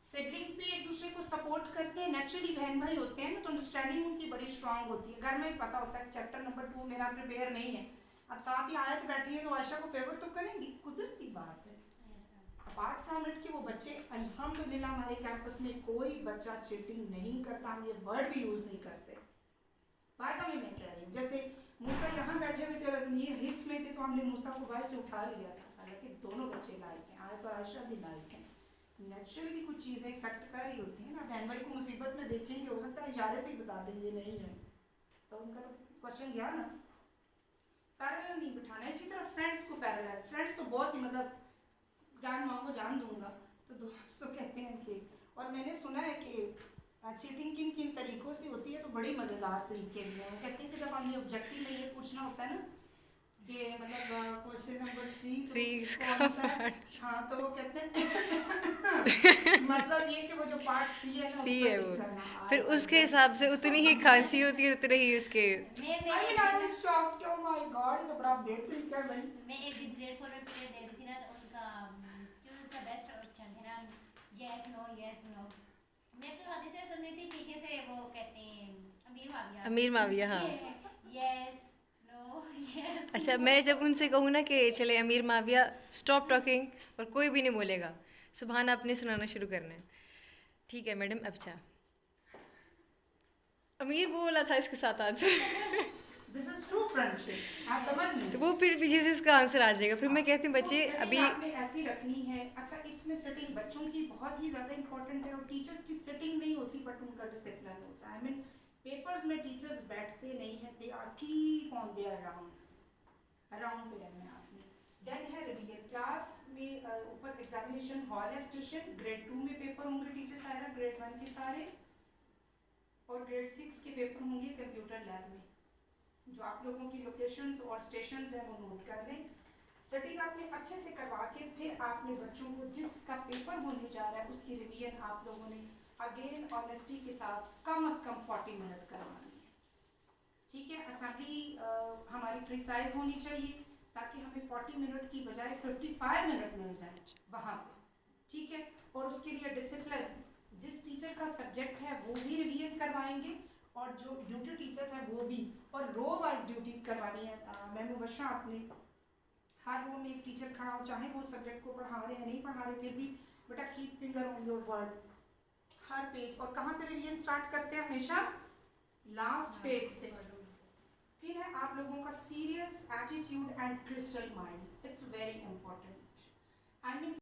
Siblings भी एक दूसरे को सपोर्ट करते हैं, नेचुरली बहन भाई होते हैं ना, तो अंडरस्टैंडिंग उनकी बड़ी स्ट्रांग होती है। घर में भी पता होता है चैप्टर नंबर 2 मेरा प्रिपेयर नहीं है, अब साथ ही आयत बैठी है तो आयशा को फेवर तो करेंगी, कुदरती बात है। अपार्ट फ्रॉम इट कि वो बच्चे अल्हम्दुलिल्लाह हमारे कैंपस में कोई बच्चा चीटिंग नहीं करता, हम ये वर्ड भी यूज नहीं करते। बात मैं कह रही हूँ, जैसे मूसा यहाँ बैठे हुए थे और अजमीर हिफ्स में थे तो हमने मूसा को बाहर से उठा लिया था, हालांकि दोनों बच्चे लायक हैं, आयत और आयशा भी लायक हैं। नेचुरल भी कुछ चीज़ें इफेक्ट कर रही होती है ना, बहन भाई को मुसीबत में देखेंगे, हो सकता है इशारे से ही बता दें ये नहीं है, तो उनका तो क्वेश्चन गया ना। पैरेलल नहीं बिठाना, इसी तरह फ्रेंड्स को पैरेलल, फ्रेंड्स तो बहुत ही मतलब जान मांगो जान दूंगा, तो दोस्त तो कहते हैं कि, और मैंने सुना है कि चीटिंग किन किन तरीकों से होती है, तो बड़ी मज़ेदार तरीके भी हैं। वो कहते हैं कि जब हमें ऑब्जेक्टिव में ये पूछना होता है ना कि मतलब क्वेश्चन नंबर 3 कौन सा है, हाँ तो वो कहते हैं मतलब ये कि वो जो पार्ट सी है ना सी उस है पर वो, टिक करना। फिर उसके हिसाब से उतनी ही खांसी होती है, उतने ही उसके। I stop, oh my God, ये तो बड़ा अपडेट तरीका है भाई। मैं एक दिन ग्रेड 4 में पीरियड दे रही थी ना, तो उसका चूज द बेस्ट ऑप्शन है ना, यस नो यस नो। मैं तो हाथी से सुन रही थी, पीछे से वो कहते हैं अमीर माविया, हाँ। Yes no yes. अच्छा, मैं जब उनसे कहूँ ना कि चले अमीर माविया स्टॉप टॉकिंग, और कोई भी नहीं बोलेगा, सुबहान आपने सुनाना शुरू करना है। ठीक है मैडम, अच्छा अमीर वो बोला था इसके साथ आज दिस इज ट्रू फ्रेंडशिप, आप समझ नहीं। तो वो फिर पीछे से इसका आंसर आ जाएगा, फिर मैं कहती हूँ बच्चे तो अभी आपने ऐसी रखनी है। अच्छा, इसमें सेटिंग बच्चों की बहुत ही ज़्यादा इंपॉर्टेंट है, और टीचर्स की सेटिंग नहीं होती बट उनका डिसिप्लिन होता है। आई मीन पेपर्स में टीचर्स बैठते नहीं हैं, they are keep on their rounds, around पे रहना है आपने। देन है रिवीजन क्लास में, ऊपर एग्जामिनेशन हॉल है स्टेशन, ग्रेड 2 में पेपर होंगे टीचर्स आएगा, ग्रेड 1 के सारे, और ग्रेड 6 के पेपर होंगे कंप्यूटर लैब में। जो आप लोगों की लोकेशंस और स्टेशंस हैं वो नोट कर लें। सेटिंग आपने अच्छे से करवा के फिर आपने बच्चों को जिसका पेपर होने जा रहा है उसकी रिवीजन आप लोगों ने अगेन ऑनेस्टी के साथ कम से कम 40 मिनट करवानी है। ठीक है, असेंबली हमारी प्रिसाइज होनी चाहिए ताकि हमें 40 मिनट की बजाय 55 मिनट मिल जाए वहाँ पे। ठीक है, और उसके लिए डिसिप्लिन, जिस टीचर का सब्जेक्ट है वो भी रिवीजन करवाएंगे और जो ड्यूटी टीचर्स हैं वो भी, और रो वाइज ड्यूटी करवानी है। मैं मुबशरा आपने हर रो में एक टीचर खड़ा हो, चाहे वो सब्जेक्ट को पढ़ा रहे हैं नहीं पढ़ा रहे, फिर भी बेटा keep finger on your word her page. और कहाँ से रिवीजन स्टार्ट करते हैं? हमेशा लास्ट पेज से। फिर है आप लोगों का serious attitude and crystal mind, it's very important. I mean